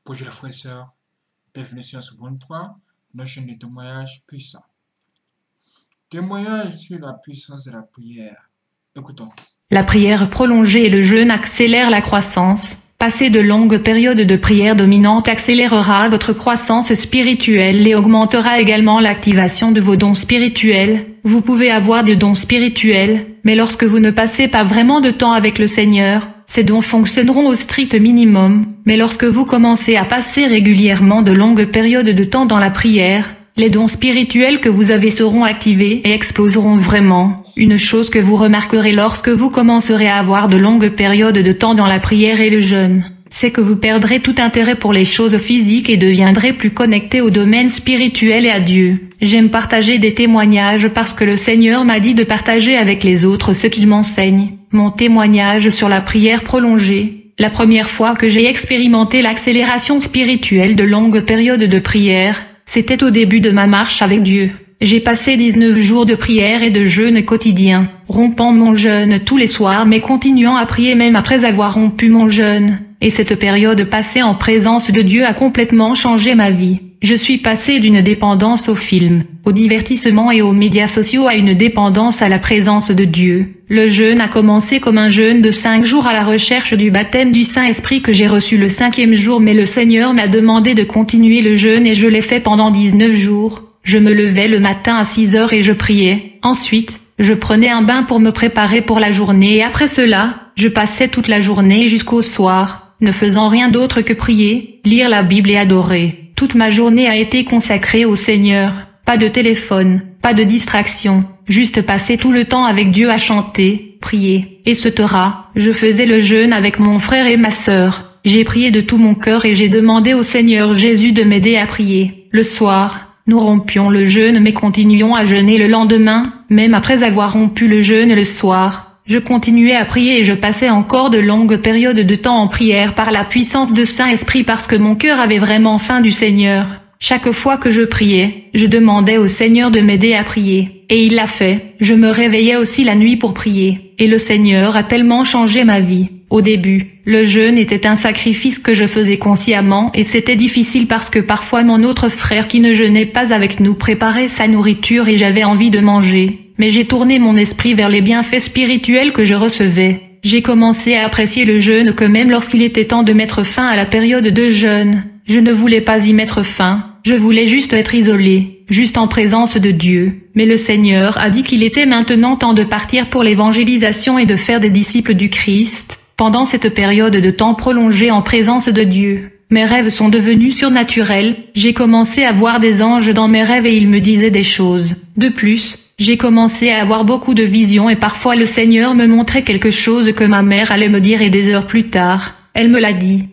Bonjour les frères et sœurs, bienvenue sur ce bon point, notre chaîne de témoignages puissants. Témoignage sur la puissance de la prière. Écoutons. La prière prolongée et le jeûne accélèrent la croissance. Passer de longues périodes de prière dominante accélérera votre croissance spirituelle et augmentera également l'activation de vos dons spirituels. Vous pouvez avoir des dons spirituels, mais lorsque vous ne passez pas vraiment de temps avec le Seigneur, ces dons fonctionneront au strict minimum. Mais lorsque vous commencez à passer régulièrement de longues périodes de temps dans la prière, les dons spirituels que vous avez seront activés et exploseront vraiment. Une chose que vous remarquerez lorsque vous commencerez à avoir de longues périodes de temps dans la prière et le jeûne, c'est que vous perdrez tout intérêt pour les choses physiques et deviendrez plus connecté au domaine spirituel et à Dieu. J'aime partager des témoignages parce que le Seigneur m'a dit de partager avec les autres ce qu'il m'enseigne. Mon témoignage sur la prière prolongée. La première fois que j'ai expérimenté l'accélération spirituelle de longues périodes de prière, c'était au début de ma marche avec Dieu. J'ai passé 19 jours de prière et de jeûne quotidien, rompant mon jeûne tous les soirs mais continuant à prier même après avoir rompu mon jeûne. Et cette période passée en présence de Dieu a complètement changé ma vie. Je suis passé d'une dépendance au film, au divertissement et aux médias sociaux à une dépendance à la présence de Dieu. Le jeûne a commencé comme un jeûne de 5 jours à la recherche du baptême du Saint-Esprit que j'ai reçu le 5e jour, mais le Seigneur m'a demandé de continuer le jeûne et je l'ai fait pendant 19 jours. Je me levais le matin à 6 heures et je priais. Ensuite, je prenais un bain pour me préparer pour la journée et après cela, je passais toute la journée jusqu'au soir, ne faisant rien d'autre que prier, lire la Bible et adorer. Toute ma journée a été consacrée au Seigneur. Pas de téléphone, pas de distraction, juste passer tout le temps avec Dieu à chanter, prier, etc. Je faisais le jeûne avec mon frère et ma sœur. J'ai prié de tout mon cœur et j'ai demandé au Seigneur Jésus de m'aider à prier. Le soir, nous rompions le jeûne mais continuions à jeûner le lendemain, même après avoir rompu le jeûne le soir. Je continuais à prier et je passais encore de longues périodes de temps en prière par la puissance de Saint-Esprit parce que mon cœur avait vraiment faim du Seigneur. Chaque fois que je priais, je demandais au Seigneur de m'aider à prier. Et il l'a fait. Je me réveillais aussi la nuit pour prier. Et le Seigneur a tellement changé ma vie. Au début, le jeûne était un sacrifice que je faisais consciemment et c'était difficile parce que parfois mon autre frère qui ne jeûnait pas avec nous préparait sa nourriture et j'avais envie de manger. Mais j'ai tourné mon esprit vers les bienfaits spirituels que je recevais. J'ai commencé à apprécier le jeûne que même lorsqu'il était temps de mettre fin à la période de jeûne. Je ne voulais pas y mettre fin, je voulais juste être isolé, juste en présence de Dieu. Mais le Seigneur a dit qu'il était maintenant temps de partir pour l'évangélisation et de faire des disciples du Christ. Pendant cette période de temps prolongée en présence de Dieu, mes rêves sont devenus surnaturels, j'ai commencé à voir des anges dans mes rêves et ils me disaient des choses. De plus, j'ai commencé à avoir beaucoup de visions et parfois le Seigneur me montrait quelque chose que ma mère allait me dire et des heures plus tard, elle me l'a dit.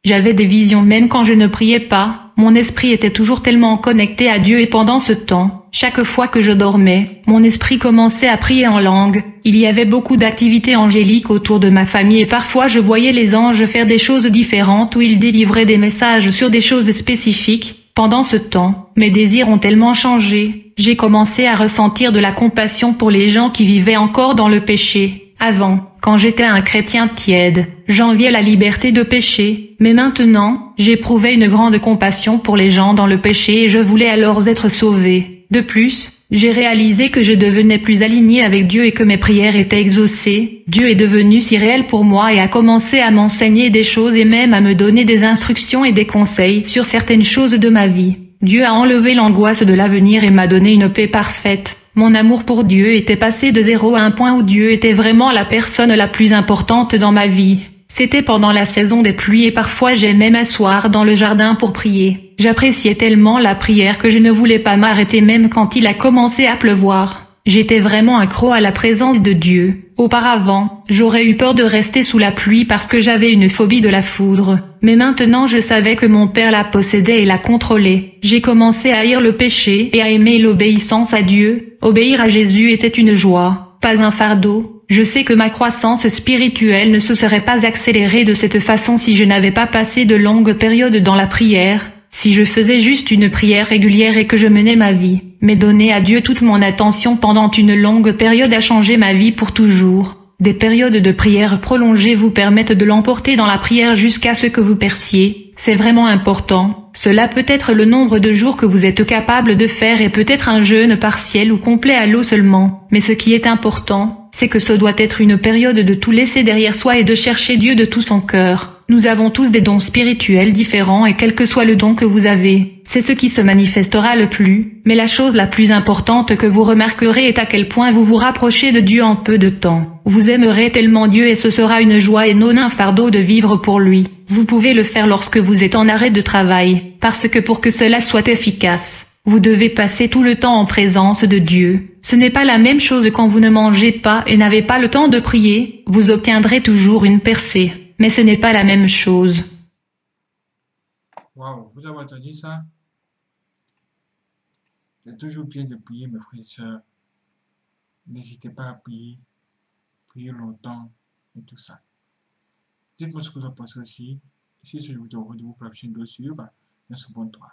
J'avais des visions même quand je ne priais pas, mon esprit était toujours tellement connecté à Dieu et pendant ce temps, chaque fois que je dormais, mon esprit commençait à prier en langue. Il y avait beaucoup d'activités angéliques autour de ma famille et parfois je voyais les anges faire des choses différentes ou ils délivraient des messages sur des choses spécifiques. Pendant ce temps, mes désirs ont tellement changé, j'ai commencé à ressentir de la compassion pour les gens qui vivaient encore dans le péché. Avant, quand j'étais un chrétien tiède, j'enviais la liberté de pécher, mais maintenant, j'éprouvais une grande compassion pour les gens dans le péché et je voulais alors être sauvé. De plus, j'ai réalisé que je devenais plus aligné avec Dieu et que mes prières étaient exaucées. Dieu est devenu si réel pour moi et a commencé à m'enseigner des choses et même à me donner des instructions et des conseils sur certaines choses de ma vie. Dieu a enlevé l'angoisse de l'avenir et m'a donné une paix parfaite. Mon amour pour Dieu était passé de 0 à un point où Dieu était vraiment la personne la plus importante dans ma vie. C'était pendant la saison des pluies et parfois j'aimais m'asseoir dans le jardin pour prier. J'appréciais tellement la prière que je ne voulais pas m'arrêter même quand il a commencé à pleuvoir. J'étais vraiment accro à la présence de Dieu. Auparavant, j'aurais eu peur de rester sous la pluie parce que j'avais une phobie de la foudre. Mais maintenant je savais que mon Père la possédait et la contrôlait. J'ai commencé à haïr le péché et à aimer l'obéissance à Dieu. Obéir à Jésus était une joie, pas un fardeau. Je sais que ma croissance spirituelle ne se serait pas accélérée de cette façon si je n'avais pas passé de longues périodes dans la prière. Si je faisais juste une prière régulière et que je menais ma vie, mais donner à Dieu toute mon attention pendant une longue période a changé ma vie pour toujours. Des périodes de prière prolongées vous permettent de l'emporter dans la prière jusqu'à ce que vous perciez c'est vraiment important. Cela peut être le nombre de jours que vous êtes capable de faire et peut-être un jeûne partiel ou complet à l'eau seulement. Mais ce qui est important, c'est que ce doit être une période de tout laisser derrière soi et de chercher Dieu de tout son cœur. Nous avons tous des dons spirituels différents et quel que soit le don que vous avez, c'est ce qui se manifestera le plus. Mais la chose la plus importante que vous remarquerez est à quel point vous vous rapprochez de Dieu en peu de temps. Vous aimerez tellement Dieu et ce sera une joie et non un fardeau de vivre pour lui. Vous pouvez le faire lorsque vous êtes en arrêt de travail, parce que pour que cela soit efficace, vous devez passer tout le temps en présence de Dieu. Ce n'est pas la même chose quand vous ne mangez pas et n'avez pas le temps de prier, vous obtiendrez toujours une percée. Mais ce n'est pas la même chose. Waouh, vous avez entendu ça? C'est toujours bien de prier, mes frères et sœurs. N'hésitez pas à prier, prier longtemps et tout ça. Dites-moi ce que vous en pensez aussi. Si je vous retrouve pour la prochaine vidéo sur, bien, bonne toi.